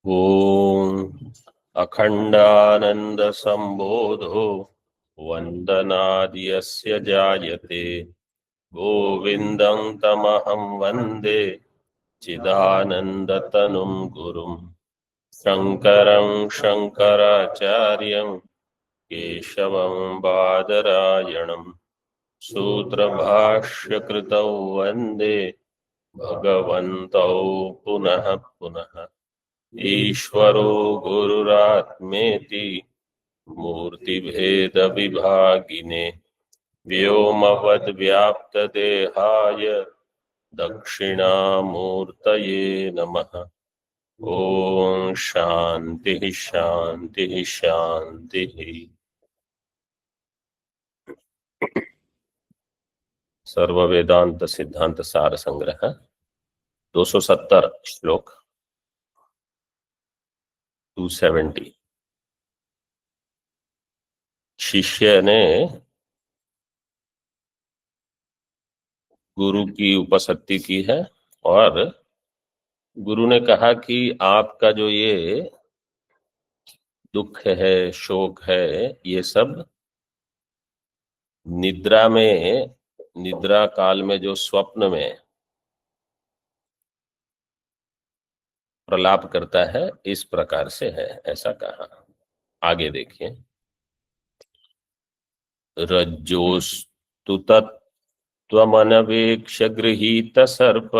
ओम अखंडानंद संबोधो वंदनाद्यस्य जायते गोविंदं तमहं वंदे चिदानंदतनुं गुरुं शंकरं शंकराचार्यं केशवं बादरायणं सूत्रभाष्यकृतौ वंदे भगवन्तौ पुनः पुनः। ईश्वरो गुरुरात्मेति मूर्तिभेद विभागिने व्योमवद्व्याप्तदेहाय दक्षिणामूर्तये नमः। ओम शांति शांति शांति। सर्व वेदांत सिद्धांत सार संग्रह 270 श्लोक 270। शिष्य ने गुरु की उपस्थिति की है और गुरु ने कहा कि आपका जो ये दुख है, शोक है, ये सब निद्रा में, निद्रा काल में जो स्वप्न में प्रलाप करता है, इस प्रकार से है, ऐसा कहा। आगे देखिए। रज्जोस्तु तत्त्वमनवेक्ष्य गृहीत सर्प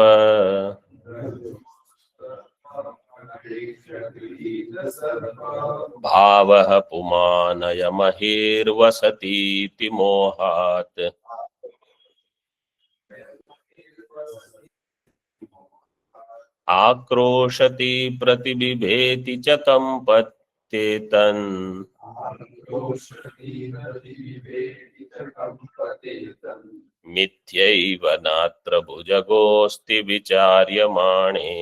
भावः पुमानयमहिर्वसतीति मोहात् आक्रोशति प्रतिबिभेति च कंपतेतन् मिथ्यैव नात्र भुजगोऽस्ति विचार्यमाणे।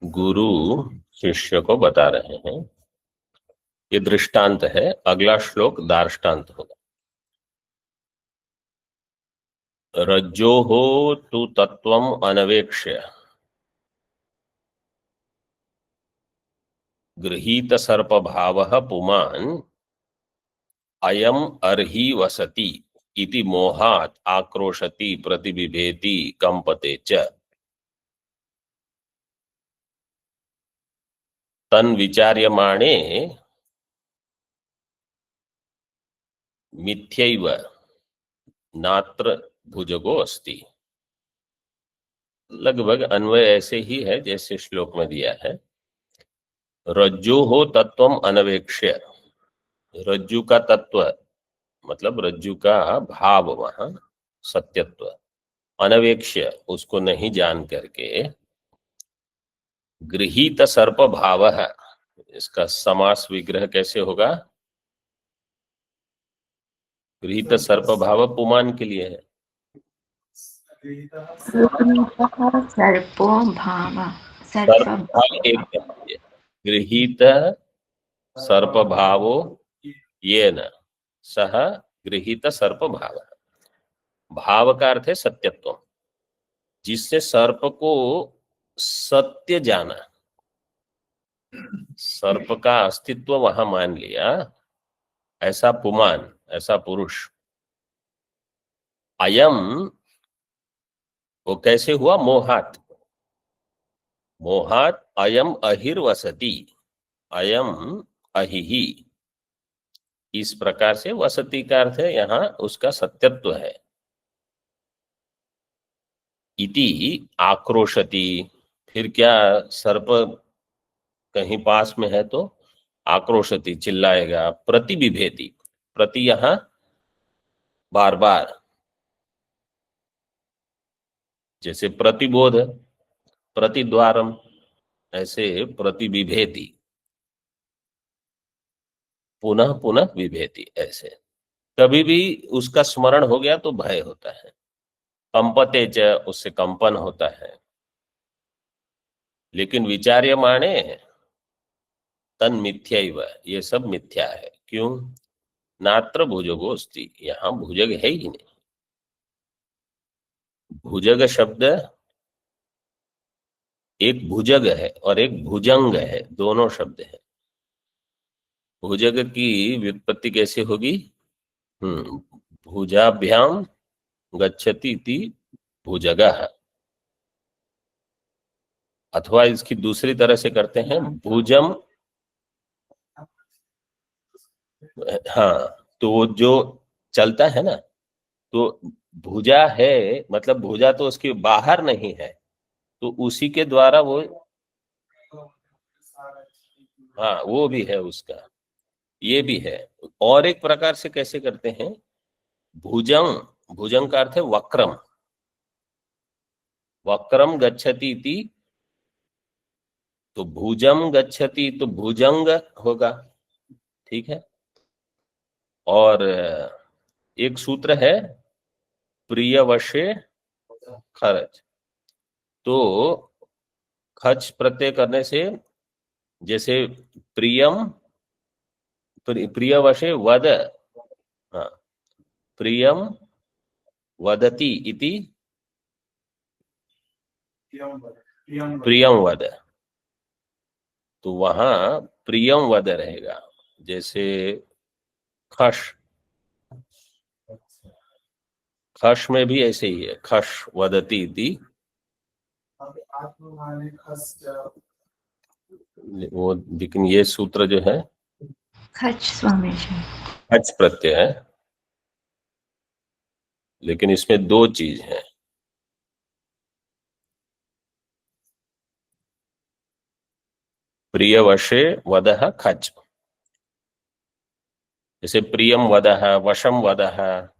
गुरु शिष्य को बता रहे हैं, ये दृष्टांत है। अगला श्लोक दार्ष्टान्त होगा। रज्जोः तु तत्त्वम् अनवेक्ष्य गृहीत सर्प भावः पुमान् अयम अर्हि वसति इति मोहात् आक्रोशति प्रतिबिभेति कंपते च तन विचार्यमाणे मिथ्यैव नात्र भुजगो अस्ति। लगभग अन्वय ऐसे ही है जैसे श्लोक में दिया है। रज्जु हो तत्वम अनवेक्ष्य, रज्जु का तत्व मतलब रज्जु का भाव, वहां सत्यत्व, अनवेक्ष्य उसको नहीं जान करके, गृहीत सर्प भाव है, इसका समास विग्रह कैसे होगा? गृहीत सर्प भाव पुमान के लिए है। सर्पो भाव, गृहीत सर्प भावो येन सह गृहीत सर्प भाव। भाव का अर्थ है सत्यत्व, जिससे सर्प को सत्य जाना, सर्प का अस्तित्व वहां मान लिया, ऐसा पुमान, ऐसा पुरुष। अयम वो कैसे हुआ? मोहात, मोहात अयम अहिर्वसति, अयम अहिहि, इस प्रकार से वसति का अर्थ है यहाँ उसका सत्यत्व है। इति आक्रोशति, फिर क्या सर्प कहीं पास में है तो आक्रोशति चिल्लाएगा, प्रतिबिभेति, प्रति यहाँ बार बार, जैसे प्रतिबोध, प्रतिद्वारम, ऐसे प्रतिबिभेति पुनः पुनः बिभेति, ऐसे कभी भी उसका स्मरण हो गया तो भय होता है। कंपते च, उससे कंपन होता है। लेकिन विचार्यमाणे तन मिथ्यैव, ये सब मिथ्या है। क्यों? नात्र भुजगोस्ति, यहाँ भुजग है ही नहीं। भुजग शब्द, एक भुजग है और एक भुजंग है, दोनों शब्द है। भुजग की व्युत्पत्ति कैसे होगी? भुजाभ्याम गच्छति इति भुजगः, अथवा इसकी दूसरी तरह से करते हैं भुजम। हाँ, तो वो जो चलता है ना, तो भुजा है, मतलब भुजा तो उसके बाहर नहीं है, तो उसी के द्वारा वो, हाँ वो भी है उसका, ये भी है। और एक प्रकार से कैसे करते हैं, भुजंग, भुजंग का अर्थ है वक्रम, वक्रम गच्छति इति, तो भुजम गच्छति तो भुजंग होगा, ठीक है। और एक सूत्र है प्रियवशे खरच, तो खच प्रत्यय करने से, जैसे प्रियम, प्रियवशे वद, हाँ, प्रियम वदति इति प्रियम वद, तो वहां प्रियम वद रहेगा। जैसे खश, खश में भी ऐसे ही है, खश वदति इति, वो, लेकिन ये सूत्र जो है खच स्वामी जी। खच प्रत्यय है, लेकिन इसमें दो चीज है। प्रियवशे वदः खच, जैसे प्रियम वदः, वशम वदः,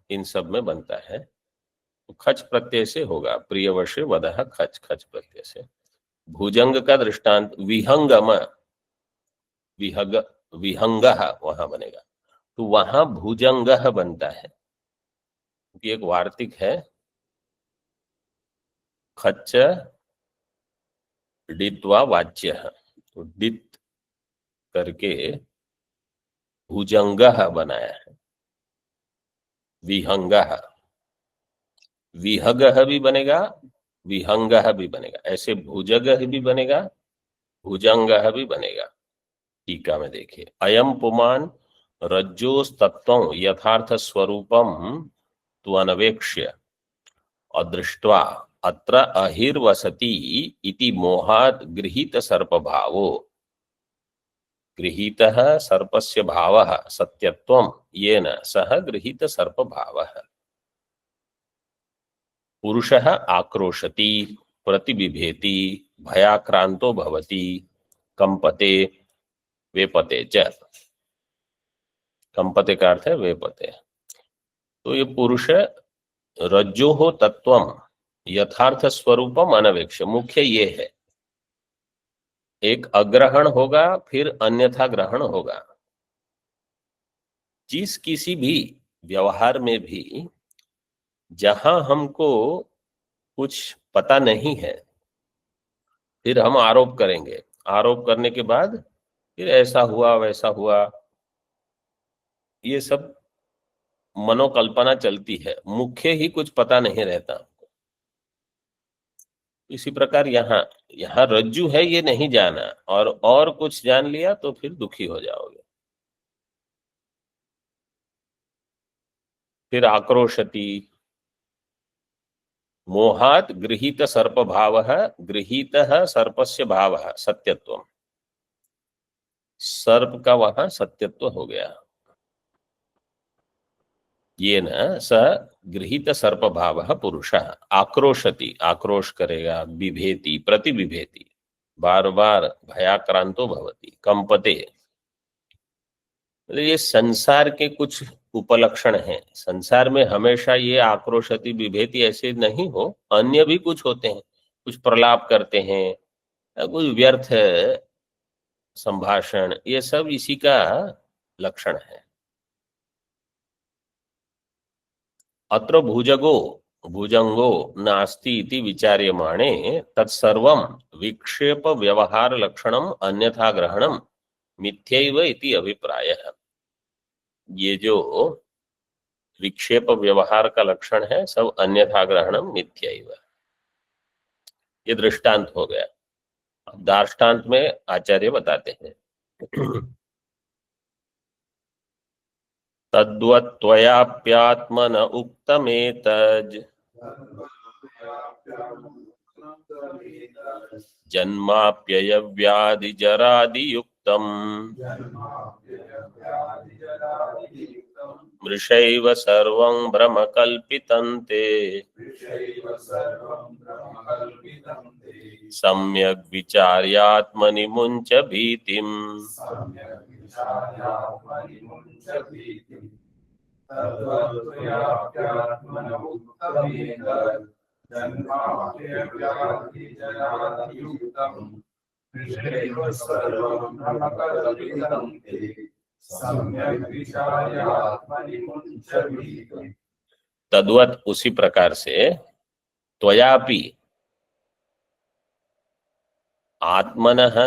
इन सब में बनता है, तो खच प्रत्यय से होगा, प्रियवशे वदः खच, खच प्रत्यय से। भुजंग का दृष्टांत विहंगम, विहग, विहंगः वहां बनेगा, तो वहां भुजंगः बनता है, क्योंकि एक वार्तिक है, खच्च डित्वा वाच्य, तो डित करके भुजंगः बनाया है, विहंगः, विहगः भी बनेगा, विहंगः भी बनेगा, ऐसे भुजगः भी बनेगा, भुजंगः भी बनेगा। टीका में देखिए, अयम पुमान रज्जोस्तत्वं यथार्थ स्वरूपम तु अनवेक्ष्य अदृष्ट्वा अत्र अहिर्वसति इति मोहात् गृहीत सर्पभावो, गृहीतः सर्पस्य भावः सत्यत्वं येन सह गृहीत सर्पभावः। पुरुषः आक्रोशति, प्रतिबिभेति, भयाक्रांतो भवति, कंपते, वेपते च, कंपते का अर्थ है वेपते। तो ये पुरुष रज्जो हो तत्वम यथार्थ स्वरूपम अनवेक्ष, मुख्य ये है, एक अग्रहण होगा फिर अन्यथा ग्रहण होगा। जिस किसी भी व्यवहार में भी जहां हमको कुछ पता नहीं है, फिर हम आरोप करेंगे, आरोप करने के बाद फिर ऐसा हुआ वैसा हुआ, ये सब मनोकल्पना चलती है, मुख्य ही कुछ पता नहीं रहता। इसी प्रकार यहाँ, यहाँ रज्जु है ये नहीं जाना और कुछ जान लिया तो फिर दुखी हो जाओगे। फिर आक्रोशति, मोहात गृहीत सर्प भाव, गृहीत सर्पस्य भाव सत्यत्व, सर्प का वहां सत्यत्व हो गया। ये न स गृहीत सर्प भाव पुरुष आक्रोशति, आक्रोश करेगा, बिभेति, प्रतिबिभेति, बार बार भयाक्रांतो भवति, कंपते, ये संसार के कुछ उपलक्षण हैं। संसार में हमेशा ये आक्रोशति विभेति ऐसे नहीं हो, अन्य भी कुछ होते हैं, कुछ प्रलाप करते हैं, कुछ व्यर्थ संभाषण, ये सब इसी का लक्षण है। अत्र भुजंगो नास्ति इति विचार्यमाणे तत्सर्वं विक्षेप व्यवहार लक्षणम अन्यथा ग्रहणम मिथ्यैव इति अभिप्रायः। ये जो विक्षेप व्यवहार का लक्षण है सब अन्यथा ग्रहणम मिथ्यैव, ये दृष्टांत हो गया। अब दार्ष्टान्त में आचार्य बताते हैं तद्वत्त्वयाप्यात्मन उक्तमेतज् जन्माप्ययव्याधिजरादियुक्तम् मृषैव सर्वं भ्रमकल्पितं ते सम्यग् विचार्यात्मनि मुञ्च भीतिम्। तद्वत उसी प्रकार से त्वयापि आत्मनः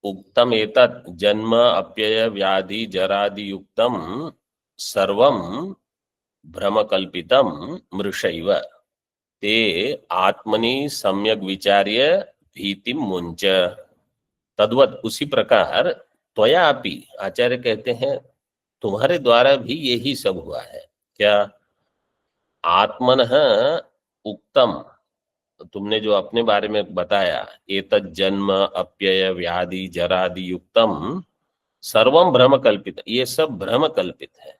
उक्तम एतत् जन्म अप्यय व्याधि जरादि युक्तम सर्वं भ्रमकल्पितम मृषैव ते आत्मनि सम्यक विचार्य भीतिम मुंच। तद्वत उसी प्रकार त्वयापि आचार्य कहते हैं तुम्हारे द्वारा भी यही सब हुआ है। क्या? आत्मनः उक्तम, तुमने जो अपने बारे में बताया, एतत् जन्म अप्यय व्याधि जरादि युक्तम सर्वम भ्रम कल्पित, ये सब भ्रम कल्पित है।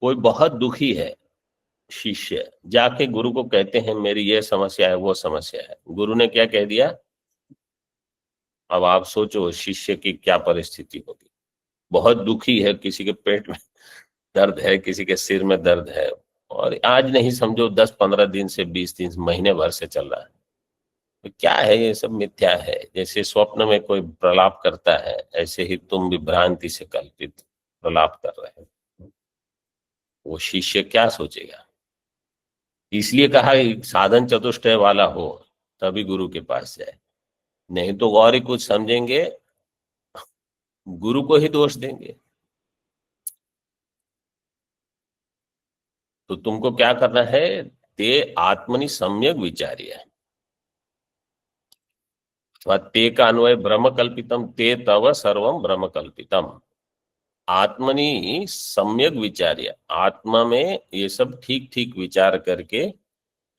कोई बहुत दुखी है शिष्य, जाके गुरु को कहते हैं मेरी ये समस्या है वो समस्या है। गुरु ने क्या कह दिया? अब आप सोचो शिष्य की क्या परिस्थिति होगी। बहुत दुखी है, किसी के पेट में दर्द है, किसी के सिर में दर्द है, और आज नहीं समझो 10-15 दिन से 20 दिन महीने भर से चल रहा है। तो क्या है? ये सब मिथ्या है। जैसे स्वप्न में कोई प्रलाप करता है, ऐसे ही तुम भी भ्रांति से कल्पित प्रलाप कर रहे हो। वो शिष्य क्या सोचेगा? इसलिए कहा साधन चतुष्टय वाला हो तभी गुरु के पास जाए, नहीं तो और ही कुछ समझेंगे, गुरु को ही दोष देंगे। तो तुमको क्या करना है? ते आत्मनि सम्यक विचार्य, ते का अन्वय ब्रह्म कल्पितम, ते तव सर्वम ब्रह्म कल्पितम। आत्मनि सम्यक विचार्य, आत्मा में ये सब ठीक ठीक विचार करके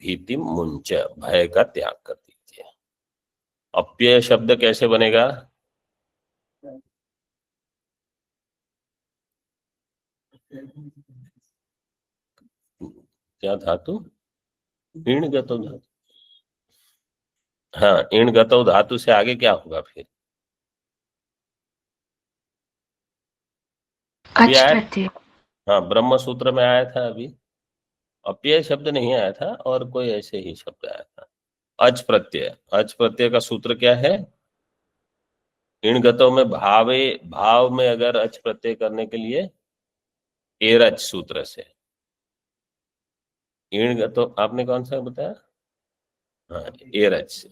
भीति मुंच, भय का त्याग कर दीजिए। अप्यय शब्द कैसे बनेगा? क्या धातु? ईण गतो धातु। हाँ, ईण गतो धातु से आगे क्या होगा फिर? अभी आया? हाँ, ब्रह्म सूत्र में आया था अभी। अप्यय शब्द नहीं आया था, और कोई ऐसे ही शब्द आया था। अच प्रत्यय, अच प्रत्यय का सूत्र क्या है? इन गतों में भाव में अगर अच प्रत्यय करने के लिए एरच सूत्र से। इन गतों आपने कौन सा बताया? हाँ, एरच से।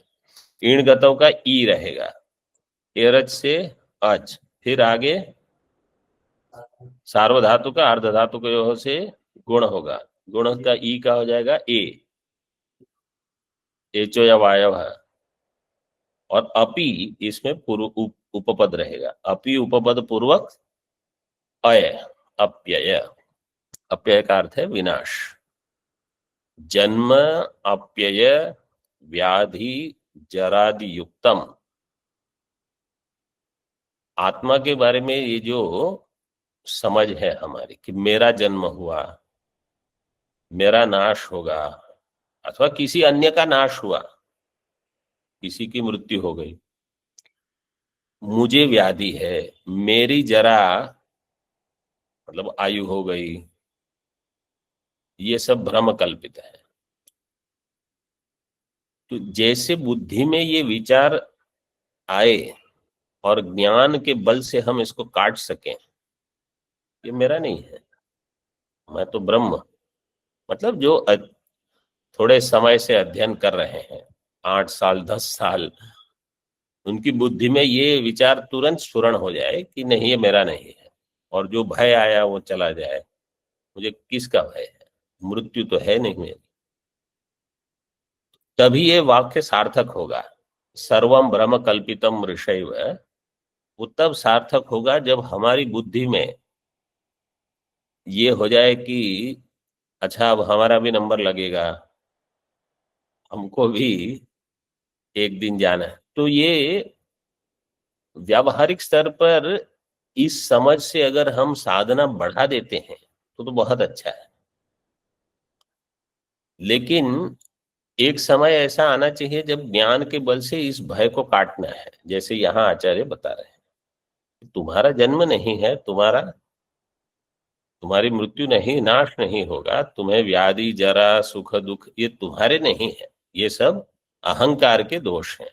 इन गतों का ई रहेगा, एरच से अच, फिर आगे सार्वधातु का अर्धधातु के योग से गुण होगा, गुण का ई का हो जाएगा ए, एचो या वायव है। और अपि इसमें पूर्व उपपद रहेगा, अपि उपपद पूर्वक अय, अप्यय। अप्यय का अर्थ है विनाश। जन्म अप्यय व्याधि जरादि युक्तम, आत्मा के बारे में ये जो समझ है हमारी कि मेरा जन्म हुआ, मेरा नाश होगा, अथवा किसी अन्य का नाश हुआ, किसी की मृत्यु हो गई, मुझे व्याधि है, मेरी जरा मतलब आयु हो गई, ये सब भ्रम कल्पित है। तो जैसे बुद्धि में ये विचार आए और ज्ञान के बल से हम इसको काट सकें, ये मेरा नहीं है, मैं तो ब्रह्म। मतलब जो थोड़े समय से अध्ययन कर रहे हैं, 8 साल 10 साल, उनकी बुद्धि में ये विचार तुरंत स्फुरण हो जाए कि नहीं ये मेरा नहीं है, और जो भय आया वो चला जाए। मुझे किसका भय है, मृत्यु तो है नहीं मेरी। तभी ये वाक्य सार्थक होगा। सर्वम ब्रह्म कल्पितम ऋषैव, वो तब सार्थक होगा जब हमारी बुद्धि में ये हो जाए कि अच्छा अब हमारा भी नंबर लगेगा, हमको भी एक दिन जाना है। तो ये व्यावहारिक स्तर पर इस समझ से अगर हम साधना बढ़ा देते हैं तो बहुत अच्छा है। लेकिन एक समय ऐसा आना चाहिए जब ज्ञान के बल से इस भय को काटना है। जैसे यहाँ आचार्य बता रहे हैं, तुम्हारा जन्म नहीं है, तुम्हारी मृत्यु नहीं, नाश नहीं होगा, तुम्हें व्याधि जरा सुख दुख ये तुम्हारे नहीं है, ये सब अहंकार के दोष हैं,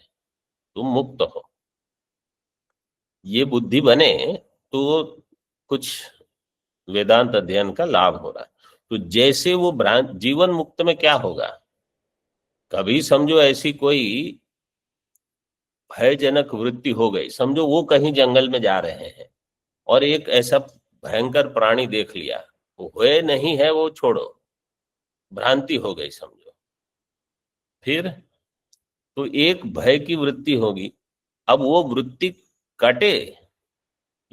तुम मुक्त हो। ये बुद्धि बने तो कुछ वेदांत अध्ययन का लाभ हो रहा है। तो जैसे वो भ्रांत जीवन मुक्त में क्या होगा, कभी समझो ऐसी कोई भयजनक वृत्ति हो गई, समझो वो कहीं जंगल में जा रहे हैं और एक ऐसा भयंकर प्राणी देख लिया, वो हुए नहीं है वो छोड़ो, भ्रांति हो गई समझो, फिर तो एक भय की वृत्ति होगी। अब वो वृत्ति कटे,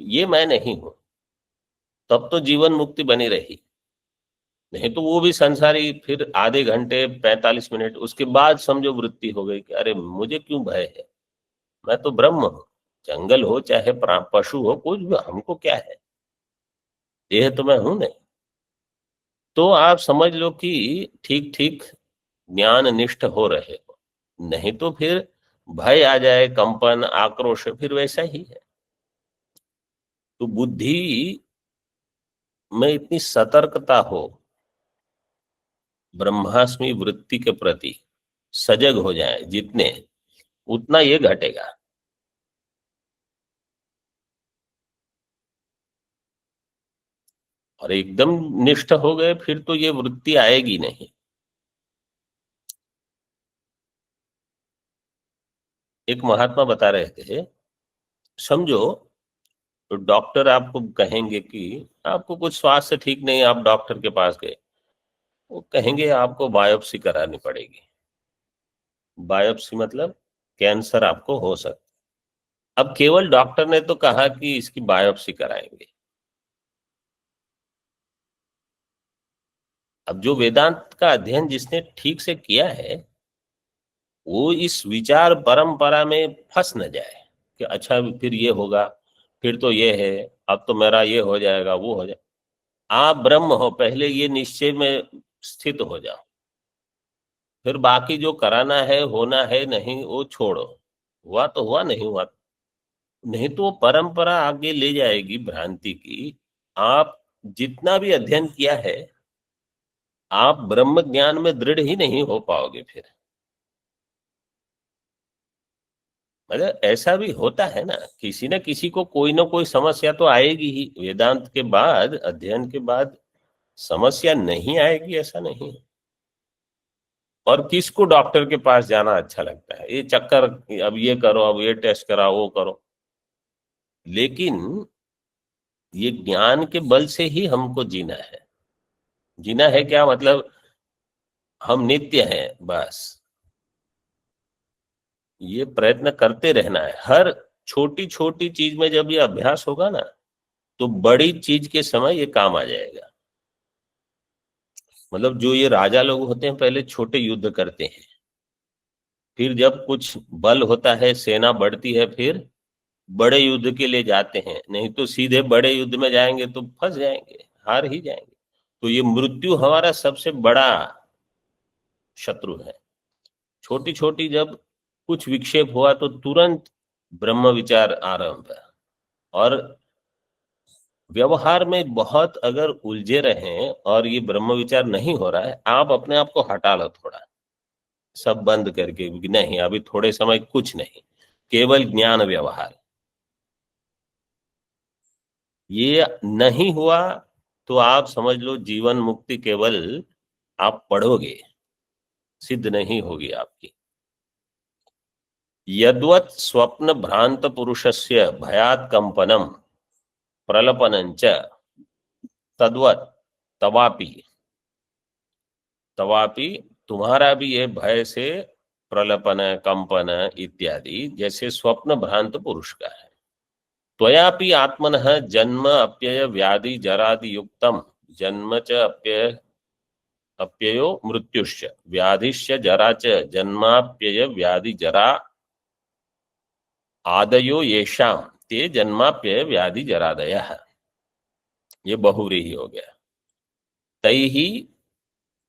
ये मैं नहीं हूं, तब तो जीवन मुक्ति बनी रही। नहीं तो वो भी संसारी, फिर आधे घंटे 45 मिनट उसके बाद समझो वृत्ति हो गई कि अरे मुझे क्यों भय है, मैं तो ब्रह्म हूं। जंगल हो चाहे पशु हो, कुछ भी, हमको क्या है, देह तो मैं हूं नहीं। तो आप समझ लो कि ठीक ठीक ज्ञान निष्ठ हो रहे हो। नहीं तो फिर भय आ जाए, कंपन आक्रोश, फिर वैसा ही है। तो बुद्धि में इतनी सतर्कता हो, ब्रह्मास्मि वृत्ति के प्रति सजग हो जाए जितने, उतना ये घटेगा। और एकदम निष्ठ हो गए फिर तो ये वृत्ति आएगी नहीं। एक महात्मा बता रहे थे, समझो तो डॉक्टर आपको कहेंगे कि आपको कुछ स्वास्थ्य ठीक नहीं, आप डॉक्टर के पास गए, वो कहेंगे आपको बायोप्सी करानी पड़ेगी। बायोप्सी मतलब कैंसर आपको हो सकता। अब केवल डॉक्टर ने तो कहा कि इसकी बायोप्सी कराएंगे। अब जो वेदांत का अध्ययन जिसने ठीक से किया है, वो इस विचार परंपरा में फंस न जाए कि अच्छा फिर ये होगा, फिर तो ये है, अब तो मेरा ये हो जाएगा वो हो जाए। आप ब्रह्म हो, पहले ये निश्चय में स्थित हो जाओ, फिर बाकी जो कराना है होना है नहीं वो छोड़ो। हुआ तो हुआ, नहीं हुआ नहीं, तो वो परंपरा आगे ले जाएगी भ्रांति की। आप जितना भी अध्ययन किया है, आप ब्रह्म ज्ञान में दृढ़ ही नहीं हो पाओगे फिर। मतलब ऐसा भी होता है ना, किसी न किसी को कोई ना कोई समस्या तो आएगी ही। वेदांत के बाद, अध्ययन के बाद समस्या नहीं आएगी ऐसा नहीं। और किसको डॉक्टर के पास जाना अच्छा लगता है, ये चक्कर, अब ये करो, अब ये टेस्ट कराओ, वो करो। लेकिन ये ज्ञान के बल से ही हमको जीना है। जीना है क्या मतलब, हम नित्य हैं बस, ये प्रयत्न करते रहना है। हर छोटी छोटी चीज में जब ये अभ्यास होगा ना, तो बड़ी चीज के समय ये काम आ जाएगा। मतलब जो ये राजा लोग होते हैं पहले छोटे युद्ध करते हैं, फिर जब कुछ बल होता है, सेना बढ़ती है, फिर बड़े युद्ध के लिए जाते हैं। नहीं तो सीधे बड़े युद्ध में जाएंगे तो फंस जाएंगे, हार ही जाएंगे। तो ये मृत्यु हमारा सबसे बड़ा शत्रु है। छोटी छोटी जब कुछ विक्षेप हुआ तो तुरंत ब्रह्म विचार आरंभ है। और व्यवहार में बहुत अगर उलझे रहें और ये ब्रह्म विचार नहीं हो रहा है, आप अपने आप को हटा लो थोड़ा, सब बंद करके कि नहीं अभी थोड़े समय कुछ नहीं, केवल ज्ञान व्यवहार। ये नहीं हुआ तो आप समझ लो जीवन मुक्ति केवल आप पढ़ोगे, सिद्ध नहीं होगी आपकी। यद्वत् स्वप्न भ्रांत पुरुषस्य भयात् कंपनम प्रलपनंच तद्वत् तवापि तवापि तुम्हारा भी ये भय से प्रलपन कंपन इत्यादि जैसे स्वप्न भ्रांत पुरुष का है। त्वयापि आत्मनः जन्म अप्यय व्याधि जरादि युक्तम जन्म च अप्यय अप्ययो मृत्युश्च व्याधिश्च जरा च जन्माप्यय व्याधि जरा आदयो येषाम ते जन्माप्यय व्याधि जरादयः। ये बहुव्रीहि हो गया। तैहि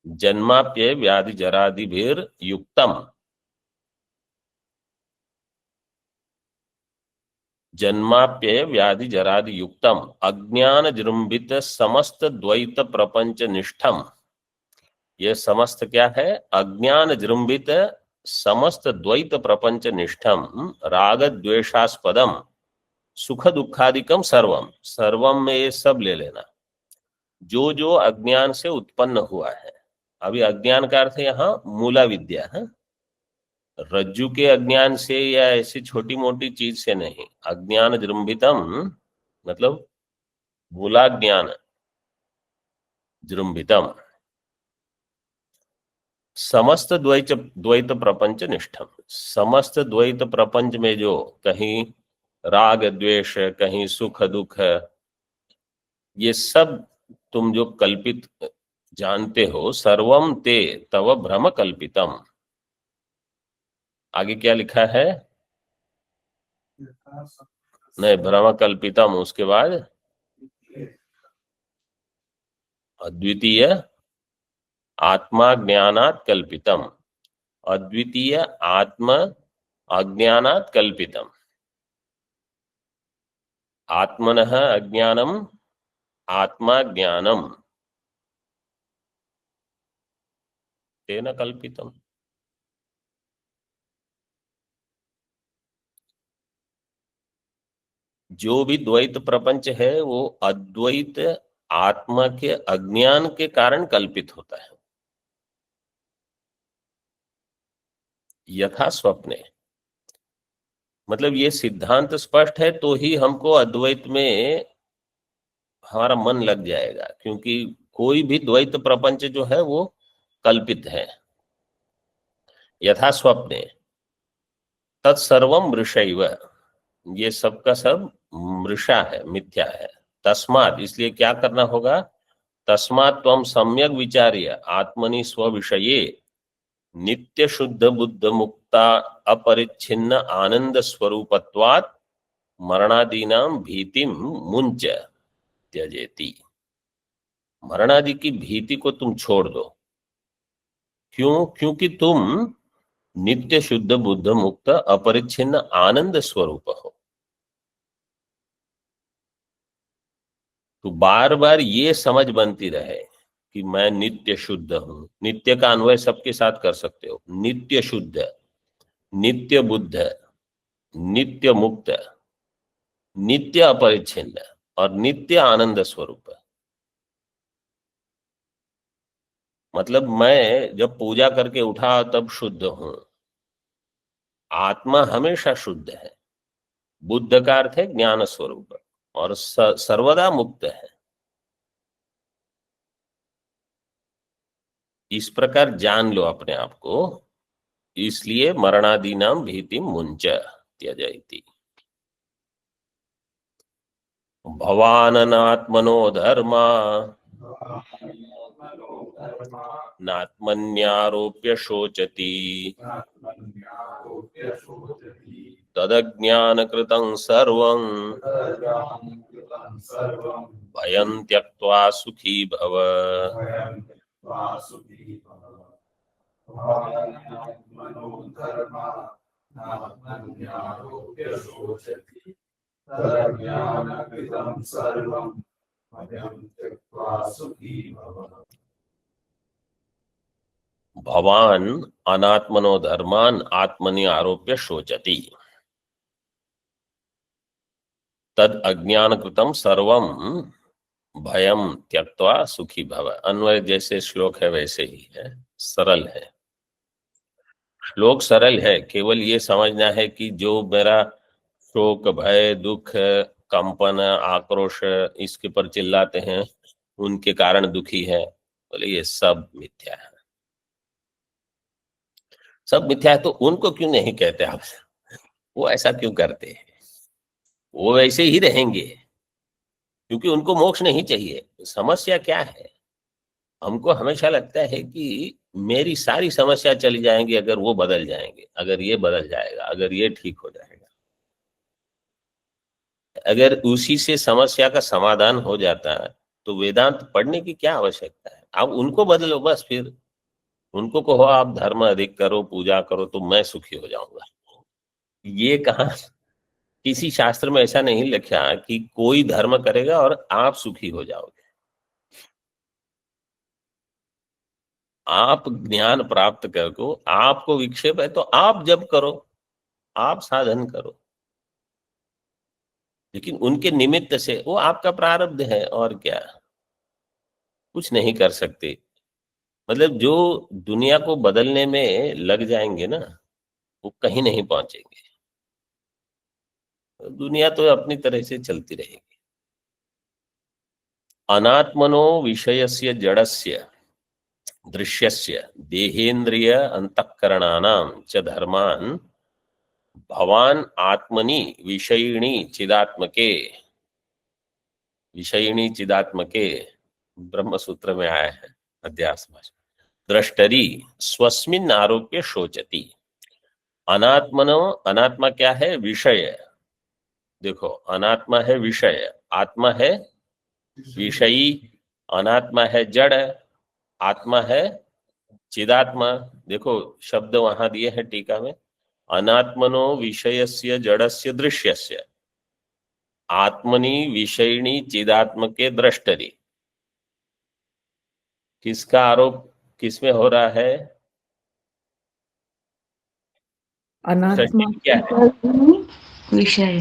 जन्माप्यय व्याधि जरादिभिर युक्तम जन्माप्यय व्याधि जरादि युक्तम अज्ञान जृंभित समस्त द्वैत प्रपंच निष्ठम। ये समस्त क्या है? अज्ञान जृंभित समस्त द्वैत प्रपंच निष्ठम राग द्वेषास्पदम सुख दुखादिकम सर्वम। सर्वम में ये सब ले लेना, जो जो अज्ञान से उत्पन्न हुआ है। अभी अज्ञान का अर्थ यहाँ मूला विद्या है, रज्जु के अज्ञान से या ऐसी छोटी मोटी चीज से नहीं। अज्ञान जृंभितम मतलब मूला ज्ञान जृंभितम समस्त द्वैत द्वैत प्रपंच निष्ठम। समस्त द्वैत प्रपंच में जो कहीं राग द्वेष, कहीं सुख दुख, ये सब तुम जो कल्पित जानते हो, सर्वम ते तव भ्रम कल्पितम। आगे क्या लिखा है? नहीं, भ्रम कल्पितम, उसके बाद अद्वितीय आत्मा ज्ञानात् कल्पितम। अद्वितीय आत्मा अज्ञानात् कल्पितम। आत्मनः अज्ञानम आत्मा ज्ञानम तेन कल्पितम। जो भी द्वैत प्रपंच है वो अद्वैत आत्मा के अज्ञान के कारण कल्पित होता है। यथा स्वप्ने, मतलब ये सिद्धांत स्पष्ट है तो ही हमको अद्वैत में हमारा मन लग जाएगा, क्योंकि कोई भी द्वैत प्रपंच जो है वो कल्पित है। यथा स्वप्ने तत्सर्वम मृषैव, ये सब का सब मृषा है, मिथ्या है। तस्मात्, इसलिए क्या करना होगा? तस्मात् त्वं सम्यक विचार्य आत्मनि स्वविषये नित्य शुद्ध बुद्ध मुक्ता अपरिच्छिन्न आनंद स्वरूपत्वात् मरणादीनां भीतिम मुंच त्यजेति। मरणादि की भीति को तुम छोड़ दो। क्यों? क्योंकि तुम नित्य शुद्ध बुद्ध मुक्त अपरिच्छिन्न आनंद स्वरूप हो। तो बार बार ये समझ बनती रहे कि मैं नित्य शुद्ध हूं। नित्य का अन्वय सबके साथ कर सकते हो। नित्य शुद्ध, नित्य बुद्ध, नित्य मुक्त, नित्य अपरिच्छिन्न और नित्य आनंद स्वरूप। मतलब मैं जब पूजा करके उठा तब शुद्ध हूं। आत्मा हमेशा शुद्ध है। बुद्ध का अर्थ है ज्ञान स्वरूप, और सर्वदा मुक्त है। इस प्रकार जान लो अपने आप को। इसलिए मरणादीनां भीतिम मुंच त्यजति। भवाननात्मनो धर्मा नात्मन्यारोप्य शोचति तदज्ञानकृतं सर्वं भयं त्यक्त्वा सुखी भव। भवान अनात्मनो धर्मान आत्मनि आरोप्य शोचति। तद अज्ञान कृतम सर्वम भयम त्यक्त्वा सुखी भव। अन्वय जैसे श्लोक है वैसे ही है, सरल है। श्लोक सरल है, केवल ये समझना है कि जो मेरा शोक, भय, दुख, कंपन, आक्रोश इसके पर चिल्लाते हैं, उनके कारण दुखी है, बोले ये सब मिथ्या है। सब मिथ्या है तो उनको क्यों नहीं कहते आप? वो ऐसा क्यों करते हैं? वो वैसे ही रहेंगे क्योंकि उनको मोक्ष नहीं चाहिए। समस्या क्या है? हमको हमेशा लगता है कि मेरी सारी समस्या चली जाएंगी अगर वो बदल जाएंगे, अगर ये बदल जाएगा, अगर ये ठीक हो जाएगा। अगर उसी से समस्या का समाधान हो जाता है तो वेदांत पढ़ने की क्या आवश्यकता है? आप उनको बदलो बस। फिर उनको कहो आप धर्म अधिक करो, पूजा करो तो मैं सुखी हो जाऊंगा। ये कहा, किसी शास्त्र में ऐसा नहीं लिखा कि कोई धर्म करेगा और आप सुखी हो जाओगे। आप ज्ञान प्राप्त करो, आपको विक्षेप है तो आप जप करो, आप साधन करो, लेकिन उनके निमित्त से वो आपका प्रारब्ध है और क्या, कुछ नहीं कर सकते। मतलब जो दुनिया को बदलने में लग जाएंगे ना, वो कहीं नहीं पहुंचेंगे। दुनिया तो अपनी तरह से चलती रहेगी। अनात्मनो विषयस्य जड़स्य दृश्यस्य देहेन्द्रिय अंतःकरणानां च धर्मान् भवान आत्मनि विषयिणी चिदात्मके ब्रह्म सूत्र में आया है, अध्यास भाषा। दृष्टरी स्वस्मिन् आरोप्य शोचती। अनात्मनो, अनात्मा क्या है? विषय। देखो, अनात्मा है विषय, आत्मा है विषयी। अनात्मा है जड़, आत्मा है चिदात्मा। देखो शब्द वहां दिए हैं टीका में, अनात्मनो विषयस्य जड़स्य दृश्यस्य आत्मनि विषयिणी चिदात्मके दृष्टरि। किसका आरोप किसमें हो रहा है? अनात्मा षष्ठी क्या है? विषय।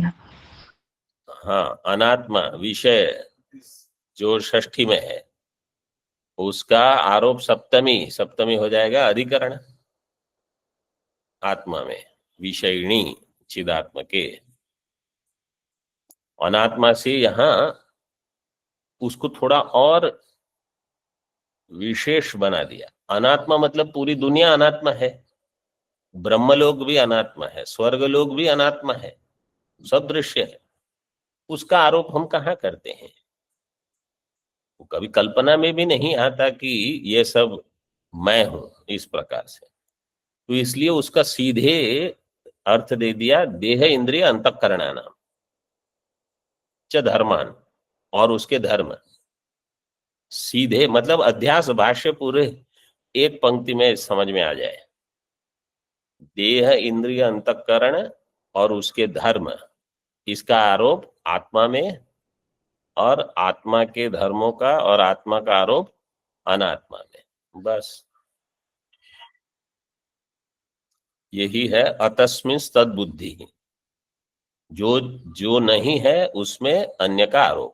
हाँ, अनात्मा विषय जो षष्ठी में है, उसका आरोप सप्तमी, सप्तमी हो जाएगा अधिकरण। आत्मा में विषयिणी चिदात्मके, अनात्मा से यहां उसको थोड़ा और विशेष बना दिया। अनात्मा मतलब पूरी दुनिया अनात्मा है, ब्रह्मलोक भी अनात्मा है, स्वर्गलोक भी अनात्मा है, सब दृश्य है। उसका आरोप हम कहाँ करते हैं? वो कभी कल्पना में भी नहीं आता कि ये सब मैं हूं इस प्रकार से। तो इसलिए उसका सीधे अर्थ दे दिया, देह इंद्रिय अंतःकरणानां च धर्मान, और उसके धर्म। सीधे मतलब अध्यास भाष्य पूरे एक पंक्ति में समझ में आ जाए। देह इंद्रिय अंतःकरण और उसके धर्म, इसका आरोप आत्मा में, और आत्मा के धर्मों का और आत्मा का आरोप अनात्मा में। बस यही है अतस्मिन् तद्बुद्धि। जो जो नहीं है उसमें अन्य का आरोप।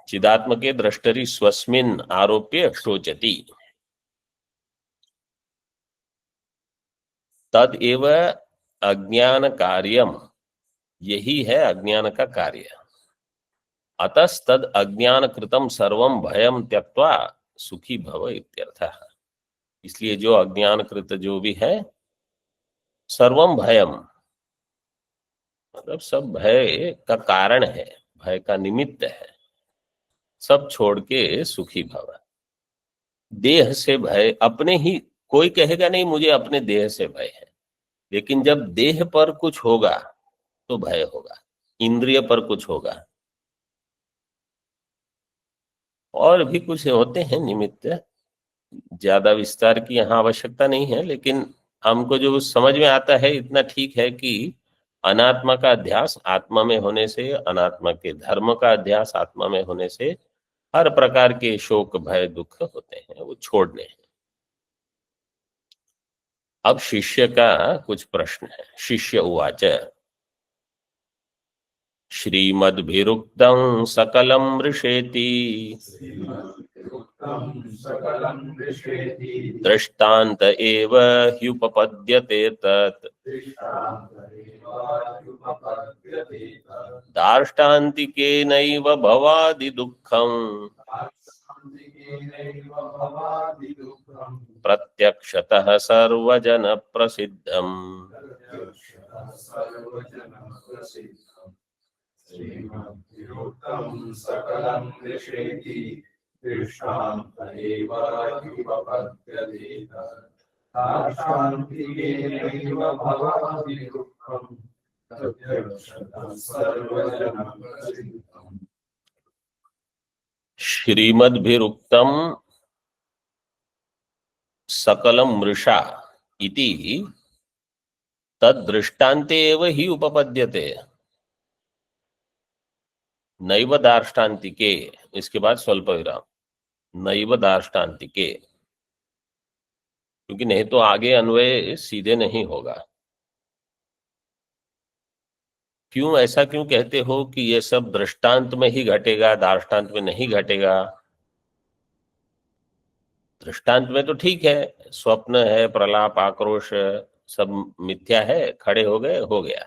चिदात्मके दृष्टरि स्वस्मिन् आरोप्य शोचति। तद एव अज्ञान कार्यम, यही है अज्ञान का कार्य। अतस्तद अज्ञान कृतम सर्वम भयम त्यक्त्वा सुखी भव इत्यर्थः। इसलिए जो अज्ञान कृत जो भी है, सर्वम भयम मतलब सब भय का कारण है, भय का निमित्त है, सब छोड़ के सुखी भव। देह से भय अपने ही, कोई कहेगा नहीं मुझे अपने देह से भय है, लेकिन जब देह पर कुछ होगा तो भय होगा, इंद्रिय पर कुछ होगा, और भी कुछ होते हैं निमित्त। ज्यादा विस्तार की यहाँ आवश्यकता नहीं है, लेकिन हमको जो समझ में आता है इतना ठीक है कि अनात्मा का अध्यास आत्मा में होने से, अनात्मा के धर्म का अध्यास आत्मा में होने से हर प्रकार के शोक, भय, दुख होते हैं, वो छोड़ने हैं। अब शिष्य का कुछ प्रश्न है। शिष्य उवाच, श्रीमद्भिरुक्तं सकलं मृषेति दृष्टान्त एव ह्युपपद्यते तत् दार्ष्टान्तिकेनैव भवादि दुःखम् प्रत्यक्षतः सर्वजन प्रसिद्धम्। श्रीमद्भिरुक्तं सकलं मृषा इति तद्दृष्टान्ते एव हि उपपद्यते नैव दार्ष्टान्तिके। इसके बाद स्वल्प विराम, नैव दार्ष्टान्तिके, क्योंकि नहीं तो आगे अन्वय सीधे नहीं होगा। क्यों ऐसा क्यों कहते हो कि ये सब दृष्टांत में ही घटेगा, दार्ष्टान्त में नहीं घटेगा? दृष्टांत में तो ठीक है, स्वप्न है, प्रलाप, आक्रोश सब मिथ्या है, खड़े हो गए, हो गया।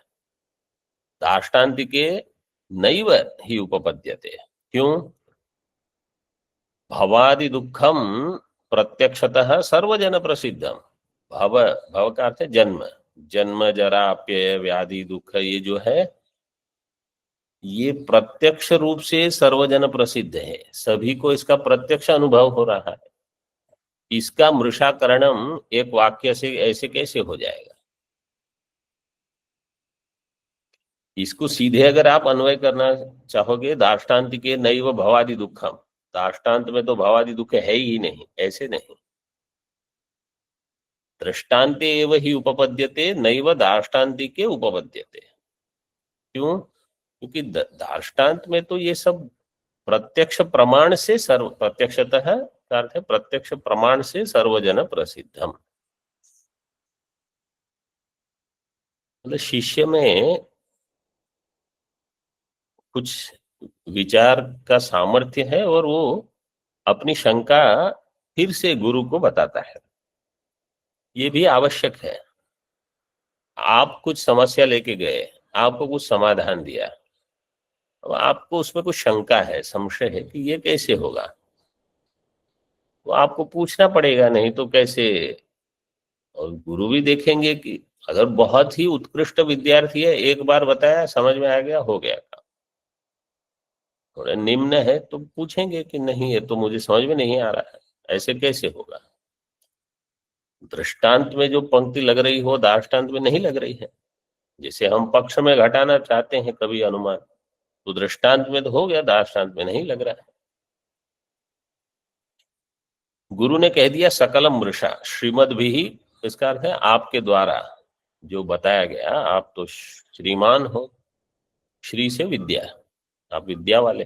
दार्ष्टान्तिके नैव ही उपपद्यते। क्यों? भवादि दुखम प्रत्यक्षतः सर्वजन प्रसिद्धम। भव, भव का अर्थ है जन्म, जन्म जरा अप्यय व्याधि दुख, ये जो है ये प्रत्यक्ष रूप से सर्वजन प्रसिद्ध है, सभी को इसका प्रत्यक्ष अनुभव हो रहा है। इसका मृषाकरणम एक वाक्य से ऐसे कैसे हो जाएगा? इसको सीधे अगर आप अन्वय करना चाहोगे, दार्ष्टान्तिके नैव भवादि दुखम, दार्ष्टान्त में तो भवादि दुख है ही नहीं, ऐसे नहीं। दृष्टान्ते एव ही उपपद्यते नैव दार्ष्टान्तिके उपपद्यते। क्यों? क्योंकि दार्ष्टान्त में तो ये सब प्रत्यक्ष प्रमाण से सर्व, प्रत्यक्षतः का अर्थ है प्रत्यक्ष प्रमाण से सर्वजन प्रसिद्धम। मतलब शिष्य में कुछ विचार का सामर्थ्य है और वो अपनी शंका फिर से गुरु को बताता है, ये भी आवश्यक है। आप कुछ समस्या लेके गए, आपको कुछ समाधान दिया, अब आपको उसमें कुछ शंका है, संशय है कि ये कैसे होगा, तो आपको पूछना पड़ेगा, नहीं तो कैसे? और गुरु भी देखेंगे कि अगर बहुत ही उत्कृष्ट विद्यार्थी है, एक बार बताया, समझ में आ गया, हो गया काम। थोड़ा निम्न है तो पूछेंगे कि नहीं, ये तो मुझे समझ में नहीं आ रहा है, ऐसे कैसे होगा? दृष्टांत में जो पंक्ति लग रही हो, दार्ष्टान्त में नहीं लग रही है। जैसे हम पक्ष में घटाना चाहते हैं कभी अनुमान, तो दृष्टांत में तो हो गया, दार्ष्टान्त में नहीं लग रहा है। गुरु ने कह दिया सकलम मृषा, श्रीमद भी, इसका अर्थ है आपके द्वारा जो बताया गया, आप तो श्रीमान हो, श्री से विद्या, आप विद्या वाले।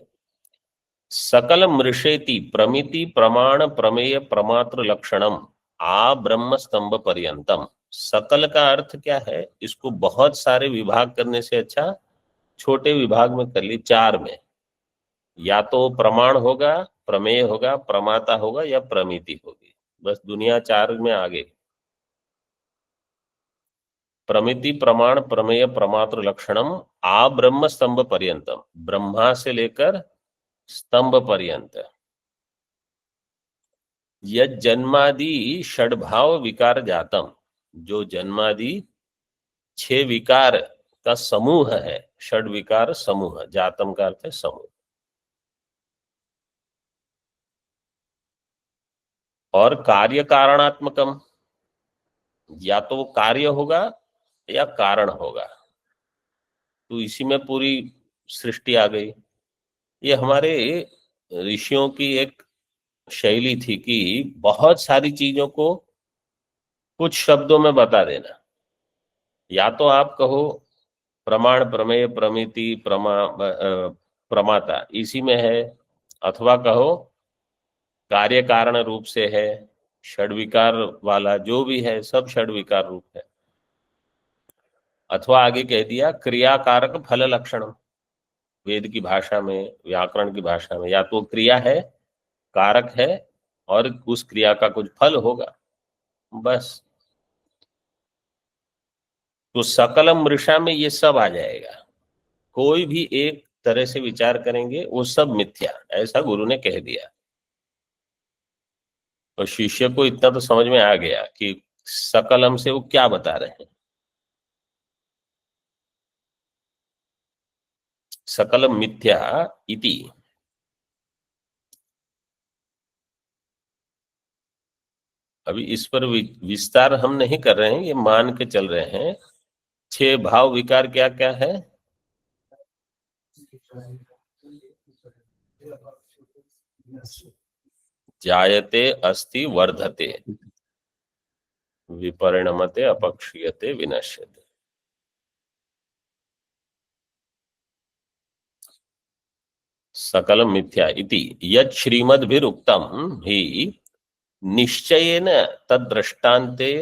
सकल मृषेति प्रमिति प्रमाण प्रमेय प्रमात्र लक्षणम आ ब्रह्म स्तंभ पर्यंतम। सकल का अर्थ क्या है? इसको बहुत सारे विभाग करने से अच्छा छोटे विभाग में कर ली, चार में। या तो प्रमाण होगा, प्रमेय होगा, प्रमाता होगा, या प्रमिति होगी, बस दुनिया चार में आगे। प्रमिति प्रमाण प्रमेय प्रमात्र लक्षणम आ ब्रह्म स्तंभ पर्यंतम, ब्रह्मा से लेकर स्तंभ पर्यंत। यह जन्मादि षड्भाव विकार जातम, जो जन्मादि 6 विकार का समूह है, षड विकार समूह, जातम का अर्थ है समूह। और कार्य कारणात्मकम, या तो कार्य होगा या कारण होगा, तो इसी में पूरी सृष्टि आ गई। ये हमारे ऋषियों की एक शैली थी कि बहुत सारी चीजों को कुछ शब्दों में बता देना। या तो आप कहो प्रमाण प्रमेय प्रमिति प्रमाता इसी में है, अथवा कहो कार्य कारण रूप से है, षड्विकार वाला जो भी है सब षड्विकार रूप है। अथवा आगे कह दिया क्रियाकारक फल लक्षण, वेद की भाषा में, व्याकरण की भाषा में, या तो क्रिया है, कारक है, और उस क्रिया का कुछ फल होगा, बस। तो सकलम मृषा में ये सब आ जाएगा। कोई भी एक तरह से विचार करेंगे वो सब मिथ्या, ऐसा गुरु ने कह दिया। और शिष्य को इतना तो समझ में आ गया कि सकलम से वो क्या बता रहे हैं। सकलम मिथ्या इति। अभी इस पर विस्तार हम नहीं कर रहे हैं, ये मान के चल रहे हैं। 6 भाव विकार क्या क्या है? जायते, अस्ति, वर्धते, विपरिणमते, अपक्षीयते, विनश्यते। सकलम मिथ्या इति यत् श्रीमद्भिरुक्तम हि निश्चयेन तद्दृष्टान्ते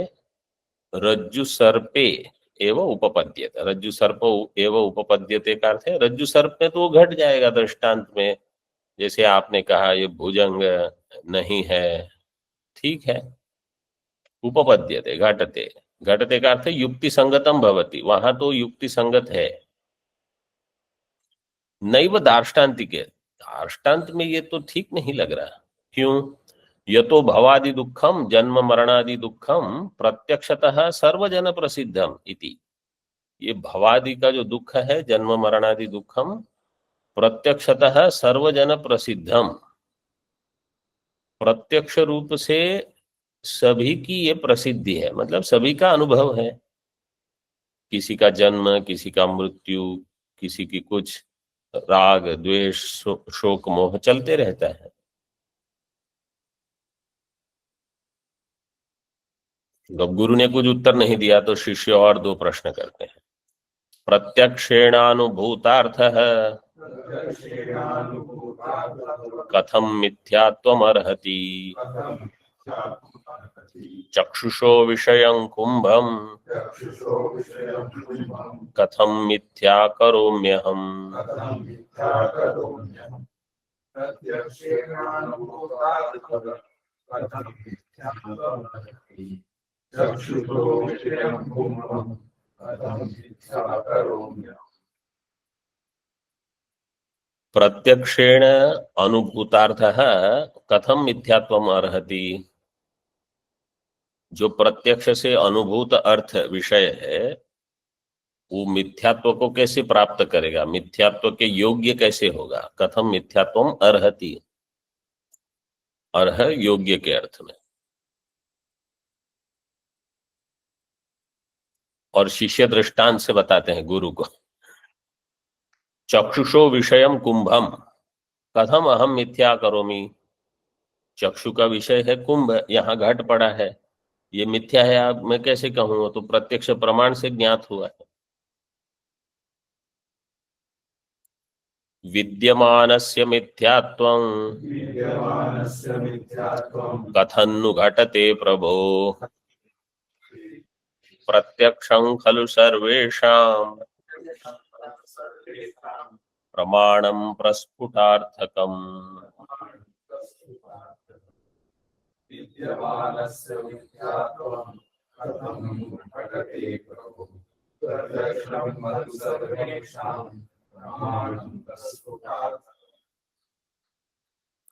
रज्जु सर्पे एव उपपद्यते। रज्जु सर्प एव उपपद्यते का अर्थ है रज्जु सर्प में तो वो घट जाएगा दृष्टांत में। जैसे आपने कहा ये भुजंग नहीं है, ठीक है, उपपद्यते, घटते। घटते का अर्थ है युक्ति संगतम भवति, वहां तो युक्ति संगत है। नैव दार्ष्टान्तिके, दार्ष्टान्त में ये तो ठीक नहीं लग रहा। क्यों? यतो भवादि दुखम जन्म मरणादि दुखम प्रत्यक्षतः सर्वजन प्रसिद्धम इति। ये भवादि का जो दुख है, जन्म मरणादि दुखम, प्रत्यक्षतः सर्वजन प्रसिद्धम, प्रत्यक्ष रूप से सभी की ये प्रसिद्धि है, मतलब सभी का अनुभव है। किसी का जन्म, किसी का मृत्यु, किसी की कुछ राग द्वेष शोक मोह चलते रहता है। जब गुरु ने कुछ उत्तर नहीं दिया तो शिष्य और 2 प्रश्न करते हैं। प्रत्यक्षेणानुभूतार्थः कथम मिथ्यात्वमर्हति? चक्षुषो विषयं कुंभम कथम मिथ्या करोम्यहम्? प्रत्यक्षेण अनुभूतार्थः कथम मिथ्यात्वम अर्हति? जो प्रत्यक्ष से अनुभूत अर्थ विषय है वो मिथ्यात्व को कैसे प्राप्त करेगा, मिथ्यात्व के योग्य कैसे होगा? कथम मिथ्यात्वम अर्हति, अर्ह योग्य के अर्थ में। और शिष्य दृष्टांत से बताते हैं गुरु को। चक्षुषो विषयम कुंभम कथम अहम मिथ्या करोमि? चक्षु का विषय है कुंभ, यहाँ घट पड़ा है, ये मिथ्या है, आप मैं कैसे कहूँ? तो प्रत्यक्ष प्रमाण से ज्ञात हुआ है। विद्यमानस्य मिथ्यात्वं कथन्नु घटते प्रभो? प्रत्यक्षं खलु सर्वेषां प्रमाणं प्रस्फुटार्थकम्।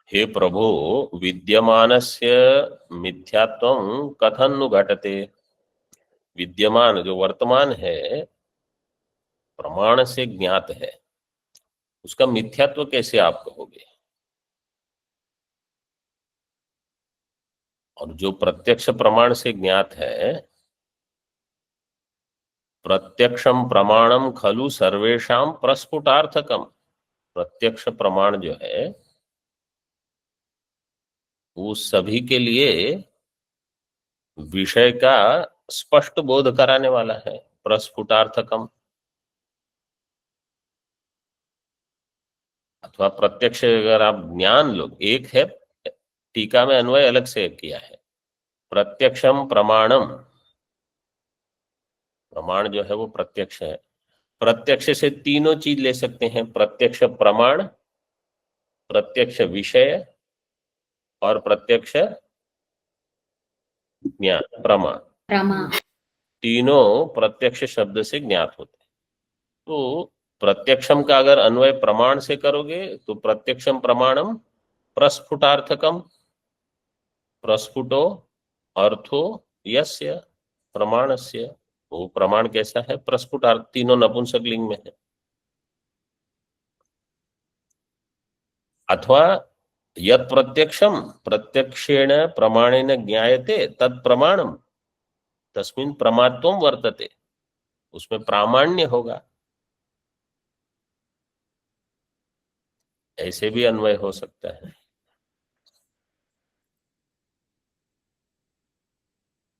हे प्रभो, विद्यमानस्य मिथ्यात्वं कथन्नु घटते? विद्यमान जो वर्तमान है प्रमाण से ज्ञात है, उसका मिथ्यात्व कैसे आप कहोगे? और जो प्रत्यक्ष प्रमाण से ज्ञात है, प्रत्यक्षम प्रमाणम खलु सर्वेषां प्रस्फुटार्थकम, प्रत्यक्ष प्रमाण जो है वो सभी के लिए विषय का स्पष्ट बोध कराने वाला है। प्रस्फुटार्थकम अथवा प्रत्यक्ष, अगर आप ज्ञान लो, एक है, टीका में अन्वय अलग से किया है। प्रत्यक्षम प्रमाणम, प्रमाण जो है वो प्रत्यक्ष है, प्रत्यक्ष से तीनों चीज ले सकते हैं, प्रत्यक्ष प्रमाण, प्रत्यक्ष विषय और प्रत्यक्ष ज्ञान, प्रमा। तीनों प्रत्यक्ष शब्द से ज्ञात होते हैं। तो प्रत्यक्षम का अगर अन्वय प्रमाण से करोगे तो प्रत्यक्षम प्रमाणम प्रस्फुटार्थकम, प्रस्फुटो अर्थो यस्य प्रमाणस्य। वो प्रमाण कैसा है? प्रस्फुटार्थ, तीनों नपुंसक लिंग में है। अथवा यत् प्रत्यक्षम प्रत्यक्षेण प्रमाणेन ज्ञायते तत् प्रमाणम तस्मिन् प्रमात्वम वर्तते, उसमें प्रामाण्य होगा। ऐसे भी अन्वय हो सकता है,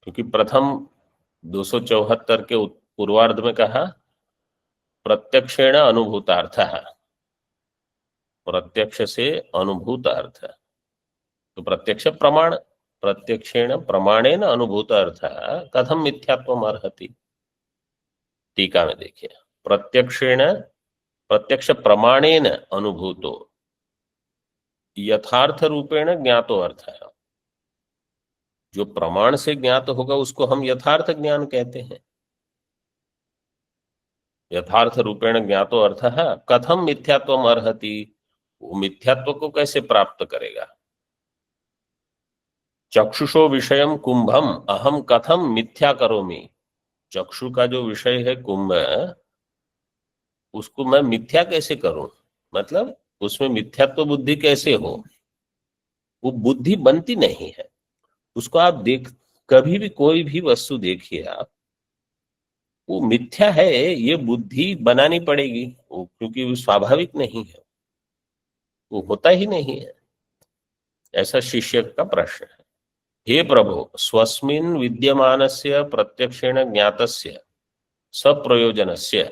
क्योंकि प्रथम 274 के पूर्वार्ध में कहा प्रत्यक्षेण अनुभूतार्थ, प्रत्यक्ष से अनुभूत अर्थ। तो प्रत्यक्ष प्रमाण, प्रत्यक्षेण प्रमाणेन अनुभूत अर्थ कथम मिथ्यात्वम अर्हति। टीका में देखिए, प्रत्यक्षेण, प्रत्यक्ष प्रमाणेन अनुभूतो यथार्थ रूपेण ज्ञातो अर्थ है। जो प्रमाण से ज्ञात होगा उसको हम यथार्थ ज्ञान कहते हैं। यथार्थ रूपेण ज्ञातो अर्थ है कथम मिथ्यात्वम अर्हति, वो मिथ्यात्व को कैसे प्राप्त करेगा। चक्षुषो विषयम कुंभम अहम कथम मिथ्या करोमि। चक्षु का जो विषय है कुंभ, उसको मैं मिथ्या कैसे करूं, मतलब उसमें मिथ्यात्व बुद्धि कैसे हो। वो बुद्धि बनती नहीं है। उसको आप देख, कभी भी कोई भी वस्तु देखिए आप, वो मिथ्या है ये बुद्धि बनानी पड़ेगी, वो क्योंकि वो स्वाभाविक नहीं है, वो होता ही नहीं है। ऐसा शिष्य का प्रश्न है। हे प्रभु, स्वस्मिन् विद्यमानस्य प्रत्यक्षेण ज्ञातस्य सप्रयोजनस्य,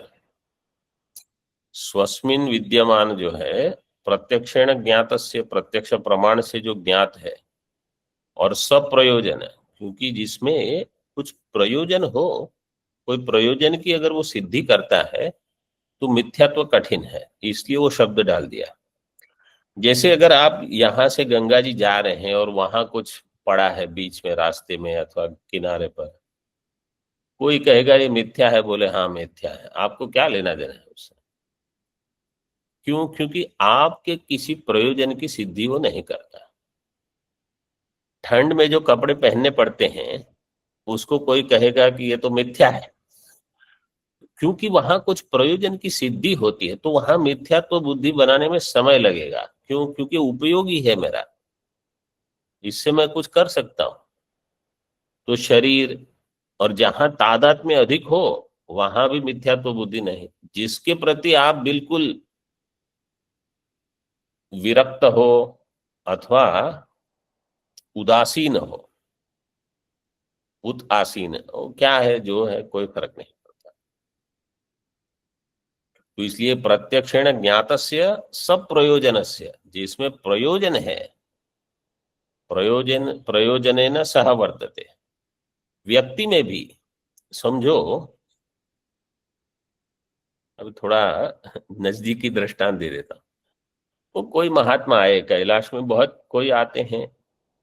स्वस्मिन् विद्यमान जो है प्रत्यक्षेण ज्ञातस्य, प्रत्यक्ष प्रमाण से जो ज्ञात है, और सप्रयोजन, क्योंकि जिसमें कुछ प्रयोजन हो, कोई प्रयोजन की अगर वो सिद्धि करता है तो मिथ्यात्व कठिन है, इसलिए वो शब्द डाल दिया। जैसे अगर आप यहां से गंगा जी जा रहे हैं और वहां कुछ पड़ा है बीच में रास्ते में अथवा किनारे पर, कोई कहेगा ये मिथ्या है, बोले हाँ मिथ्या है, आपको क्या लेना देना है उससे। क्यों? क्योंकि आपके किसी प्रयोजन की सिद्धि वो नहीं करता। ठंड में जो कपड़े पहनने पड़ते हैं उसको कोई कहेगा कि ये तो मिथ्या है, क्योंकि वहां कुछ प्रयोजन की सिद्धि होती है, तो वहां मिथ्यात्व बुद्धि बनाने में समय लगेगा। क्यों? क्योंकि उपयोगी है मेरा, इससे मैं कुछ कर सकता हूं। तो शरीर और जहां तादाद में अधिक हो वहां भी मिथ्यात्व बुद्धि नहीं। जिसके प्रति आप बिल्कुल विरक्त हो अथवा उदासीन हो, उदासीन हो, क्या है जो है कोई फर्क नहीं पड़ता। तो इसलिए प्रत्यक्षेण ज्ञातस्य सब प्रयोजनस्य, जिसमें प्रयोजन है, प्रयोजन प्रयोजनेन सह वर्तते। व्यक्ति में भी समझो, अभी थोड़ा नजदीकी दृष्टांत दे देता हूं। वो कोई महात्मा आए कैलाश में, बहुत कोई आते हैं,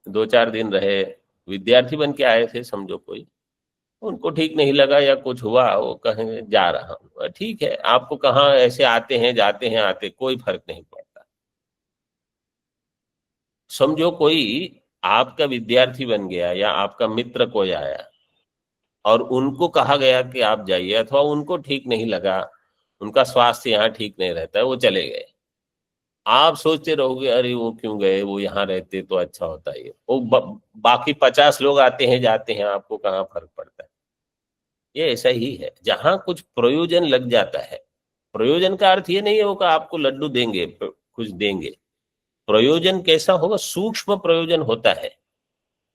2-4 दिन रहे, विद्यार्थी बन के आए थे समझो कोई, उनको ठीक नहीं लगा या कुछ हुआ, वो कहेंगे जा रहा हूँ। ठीक है, आपको कहाँ ऐसे आते हैं जाते हैं, आते कोई फर्क नहीं पड़ता। समझो कोई आपका विद्यार्थी बन गया या आपका मित्र कोई आया और उनको कहा गया कि आप जाइए, अथवा उनको ठीक नहीं लगा, उनका स्वास्थ्य यहाँ ठीक नहीं रहता है, वो चले गए। आप सोचते रहोगे अरे वो क्यों गए, वो यहाँ रहते तो अच्छा होता है। वो बाकी 50 लोग आते हैं जाते हैं, आपको कहाँ फर्क पड़ता है। ये ऐसा ही है, जहां कुछ प्रयोजन लग जाता है। प्रयोजन का अर्थ ये नहीं होगा आपको लड्डू देंगे, कुछ देंगे। प्रयोजन कैसा होगा? सूक्ष्म प्रयोजन होता है।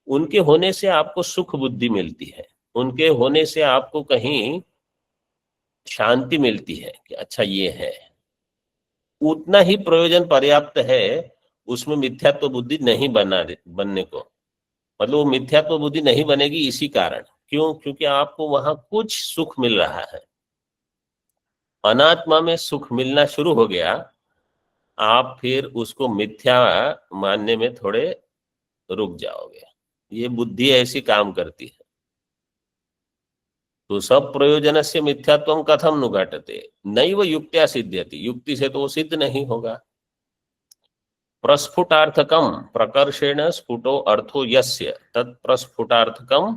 उनके होने से आपको सुख बुद्धि मिलती है, उनके होने से आपको कहीं शांति मिलती है कि अच्छा ये है। उतना ही प्रयोजन पर्याप्त है, उसमें मिथ्यात्व बुद्धि नहीं बनने को। मतलब वो मिथ्यात्व बुद्धि नहीं बनेगी इसी कारण। क्यों? क्योंकि आपको वहां कुछ सुख मिल रहा है। अनात्मा में सुख मिलना शुरू हो गया, आप फिर उसको मिथ्या मानने में थोड़े रुक जाओगे। ये बुद्धि ऐसी काम करती है। तो सब प्रयोजन से मिथ्यात्व कथम नु घटते, नैव युक्त्या सिद्ध्यति, युक्ति से तो वो सिद्ध नहीं होगा। प्रस्फुटार्थकम प्रकर्षेण स्फुटो अर्थो यस्य तत् प्रस्फुटार्थकम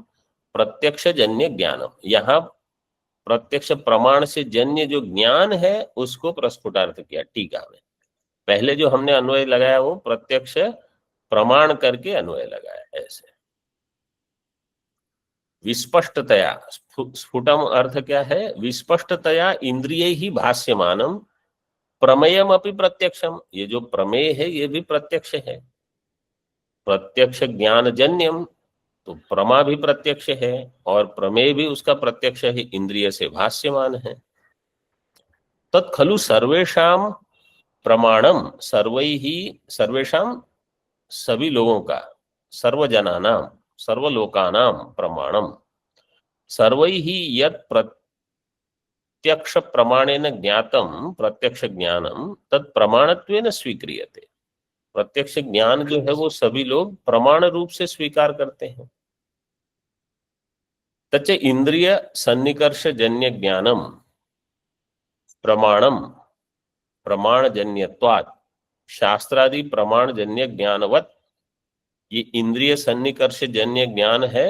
प्रत्यक्ष जन्य ज्ञानम। यहाँ प्रत्यक्ष प्रमाण से जन्य जो ज्ञान है उसको प्रस्फुटार्थ किया टीका में। पहले जो हमने अन्वय लगाया वो प्रत्यक्ष प्रमाण करके अन्वय लगाया। ऐसे विस्पष्टतया, स्फुटम अर्थ क्या है, विस्पष्टतया इंद्रिय ही भाष्यमानम प्रमेयम अपि प्रत्यक्षम। ये जो प्रमेय है ये भी प्रत्यक्ष है। प्रत्यक्ष ज्ञान जन्यम, तो प्रमा भी प्रत्यक्ष है और प्रमेय भी उसका प्रत्यक्ष है, इंद्रिय से भाष्यमान है। तत्खलु सर्वेषाम प्रमाणम, सर्वेषाम सभी लोगों का, सर्वजनानाम सर्वलोकानाम प्रमाणम, सर्वैः यत् प्रत्यक्ष प्रमाणेन ज्ञातम प्रत्यक्ष ज्ञानम तत् प्रमाणत्वेन स्वीक्रियते। प्रत्यक्ष ज्ञान जो है वो सभी लोग प्रमाण रूप से स्वीकार करते हैं। तच्च इंद्रिय सन्निकर्ष जन्य ज्ञानम प्रमाणम प्रमाणजन्यत्वात् शास्त्रादि प्रमाणजन्य ज्ञानवत्। ये इंद्रिय सन्निकर्ष जन्य ज्ञान है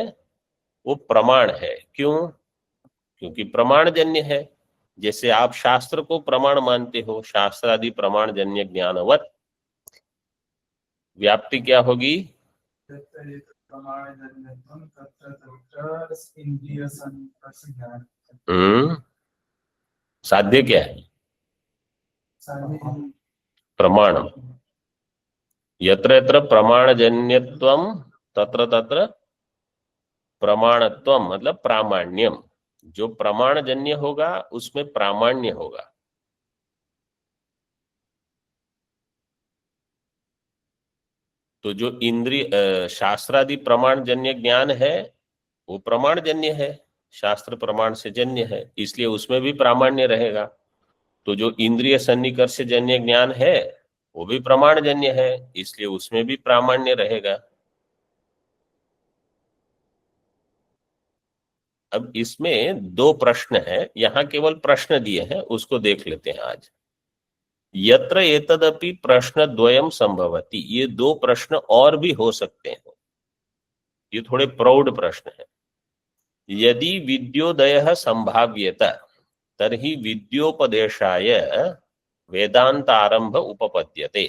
वो प्रमाण है। क्यों? क्योंकि प्रमाणजन्य है। जैसे आप शास्त्र को प्रमाण मानते हो, शास्त्रादि प्रमाणजन्य ज्ञानवत्, व्याप्ति क्या होगी? साध्य क्या है? प्रमाण। यत्र यत्र प्रमाणजन्यत्वम तत्र तत्र प्रमाणत्वम, मतलब प्रामाण्यम। जो प्रमाणजन्य होगा उसमें प्रामाण्य होगा। तो जो इंद्रिय शास्त्रादि प्रमाणजन्य ज्ञान है वो प्रमाणजन्य है, शास्त्र प्रमाण से जन्य है, इसलिए उसमें भी प्रामाण्य रहेगा। तो जो इंद्रिय सन्निकर्ष जन्य ज्ञान है वो भी प्रमाणजन्य है, इसलिए उसमें भी प्रामाण्य रहेगा। अब इसमें दो प्रश्न है, यहाँ केवल प्रश्न दिए हैं, उसको देख लेते हैं आज। यत्र एतदपि प्रश्न द्वयम संभवति, ये दो प्रश्न और भी हो सकते हैं। ये थोड़े प्रौढ़ प्रश्न है। यदि विद्योदय संभाव्यत तर्हि विद्योपदेशाय वेदांत आरंभ उपपद्यते।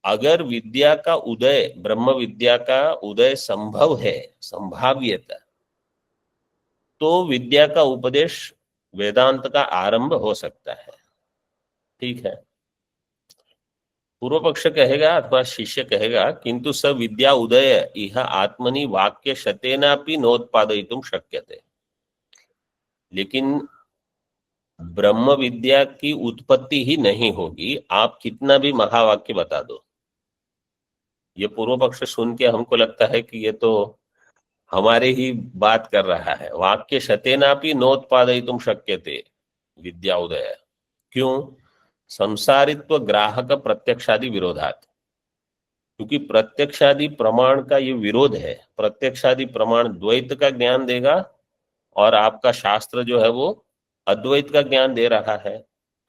अगर विद्या का उदय, ब्रह्म विद्या का उदय संभव है, संभाव्यता, तो विद्या का उपदेश, वेदांत का आरंभ हो सकता है। ठीक है। पूर्व पक्ष कहेगा अथवा शिष्य कहेगा किंतु स विद्या उदय इह आत्मनि वाक्य शतेनापि नोत्पादयितुं शक्यते। लेकिन ब्रह्म विद्या की उत्पत्ति ही नहीं होगी, आप कितना भी महावाक्य बता दो। ये पूर्व पक्ष सुन के हमको लगता है कि ये तो हमारे ही बात कर रहा है। वाक्य शतेनापि नोत्पादयितुं शक्यते विद्या उदय। क्यों? संसारित्व ग्राहक प्रत्यक्षादि विरोधात। क्योंकि प्रत्यक्षादि प्रमाण का ये विरोध है। प्रत्यक्षादि प्रमाण द्वैत का ज्ञान देगा और आपका शास्त्र जो है वो अद्वैत का ज्ञान दे रहा है।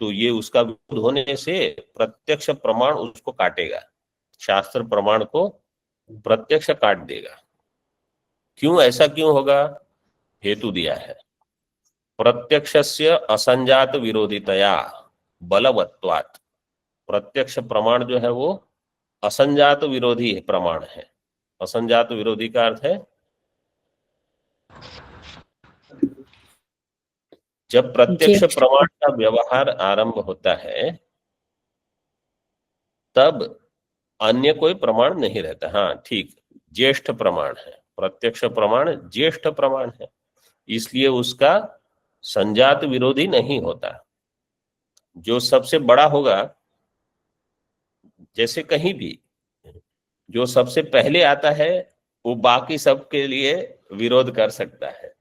तो ये उसका विरोध होने से प्रत्यक्ष प्रमाण उसको काटेगा, शास्त्र प्रमाण को प्रत्यक्ष काट देगा। क्यों? ऐसा क्यों होगा? हेतु दिया है। प्रत्यक्षस्य असंजात विरोधितया बलवत्वात्। प्रत्यक्ष प्रमाण जो है वो असंजात विरोधी प्रमाण है। असंजात विरोधी का अर्थ है जब प्रत्यक्ष प्रमाण का व्यवहार आरंभ होता है तब अन्य कोई प्रमाण नहीं रहता। हाँ ठीक, ज्येष्ठ प्रमाण है, प्रत्यक्ष प्रमाण ज्येष्ठ प्रमाण है, इसलिए उसका संजात विरोधी नहीं होता। जो सबसे बड़ा होगा, जैसे कहीं भी जो सबसे पहले आता है वो बाकी सबके लिए विरोध कर सकता है,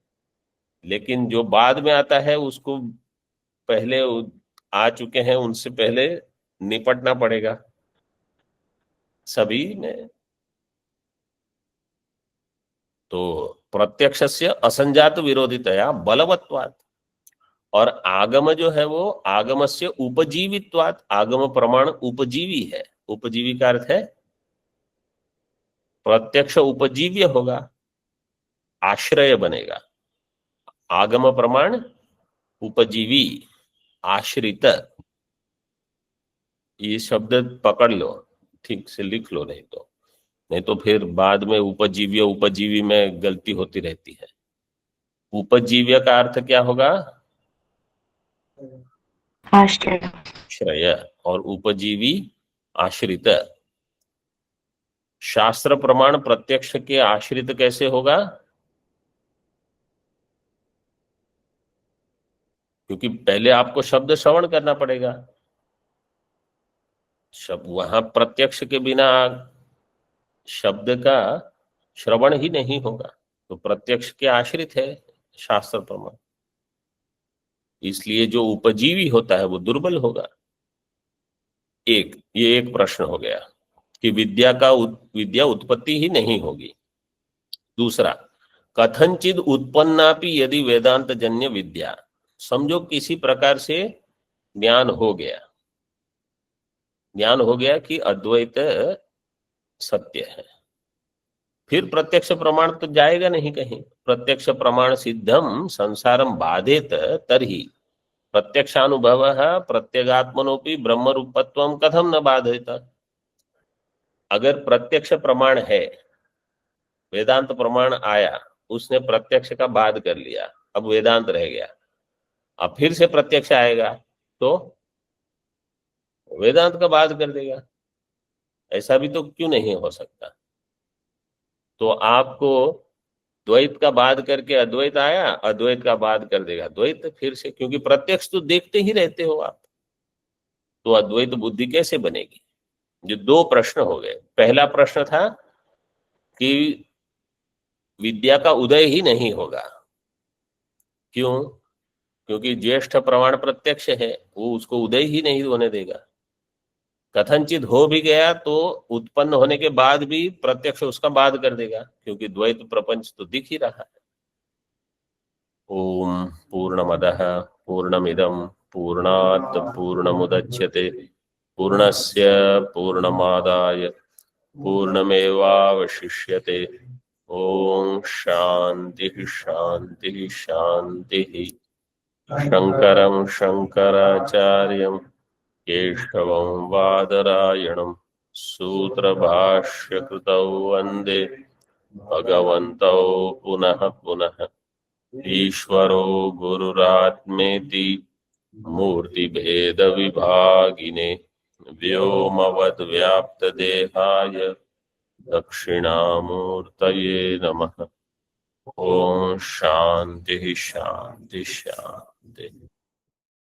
लेकिन जो बाद में आता है उसको पहले आ चुके हैं उनसे पहले निपटना पड़ेगा सभी में। तो प्रत्यक्षस्य असंजात विरोधितया बलवत्वात्, और आगम जो है वो आगमस्य उपजीवित्वात्, आगम प्रमाण उपजीवी है। उपजीवी का अर्थ है प्रत्यक्ष उपजीव्य होगा, आश्रय बनेगा। आगम प्रमाण उपजीवी, आश्रित, ये शब्द पकड़ लो, ठीक से लिख लो, नहीं तो फिर बाद में उपजीव्य उपजीवी में गलती होती रहती है। उपजीव्य का अर्थ क्या होगा? आश्रय। श्रेय, और उपजीवी आश्रित। शास्त्र प्रमाण प्रत्यक्ष के आश्रित कैसे होगा? क्योंकि पहले आपको शब्द श्रवण करना पड़ेगा, शब्द वहां प्रत्यक्ष के बिना शब्द का श्रवण ही नहीं होगा, तो प्रत्यक्ष के आश्रित है शास्त्र प्रमाण, इसलिए जो उपजीवी होता है वो दुर्बल होगा। ये एक प्रश्न हो गया कि विद्या उत्पत्ति ही नहीं होगी। दूसरा, कथनचिद उत्पन्नापि यदि वेदांत जन्य विद्या, समझो किसी प्रकार से ज्ञान हो गया कि अद्वैत सत्य है, फिर प्रत्यक्ष प्रमाण तो जाएगा नहीं कहीं। प्रत्यक्ष प्रमाण सिद्धम संसारम बाधेत तर्हि प्रत्यक्षानुभव प्रत्यगात्मनोपि ब्रह्म रूपत्वम कथम न बाधेत। अगर प्रत्यक्ष प्रमाण है, वेदांत प्रमाण आया, उसने प्रत्यक्ष का बाध कर लिया, अब वेदांत रह गया, अब फिर से प्रत्यक्ष आएगा तो वेदांत का बाध कर देगा। ऐसा भी तो क्यों नहीं हो सकता? तो आपको द्वैत का बाध करके अद्वैत आया, अद्वैत का बाध कर देगा द्वैत फिर से, क्योंकि प्रत्यक्ष तो देखते ही रहते हो आप, तो अद्वैत बुद्धि कैसे बनेगी? जो दो प्रश्न हो गए। पहला प्रश्न था कि विद्या का उदय ही नहीं होगा, क्यों? क्योंकि ज्येष्ठ प्रमाण प्रत्यक्ष है, वो उसको उदय ही नहीं होने देगा। कथनचित हो भी गया तो उत्पन्न होने के बाद भी प्रत्यक्ष उसका बाध कर देगा, क्योंकि द्वैत प्रपंच तो दिख ही रहा है। ओम पूर्णमदः पूर्णमिदं पूर्णात् पूर्णमुदच्यते पूर्णस्य पूर्णमादाय पूर्णमेवावशिष्यते। ओम शांति शांति शांति। शंकरं शंकराचार्यं केशवं बादरायणं सूत्रभाष्यकृतौ वन्दे भगवन्तौ पुनः पुनः। ईश्वरो गुरुरात्मेति मूर्तिभेदविभागिने व्योमवद्व्याप्तदेहाय दक्षिणामूर्तये नमः। ओम शांति शांति शांति।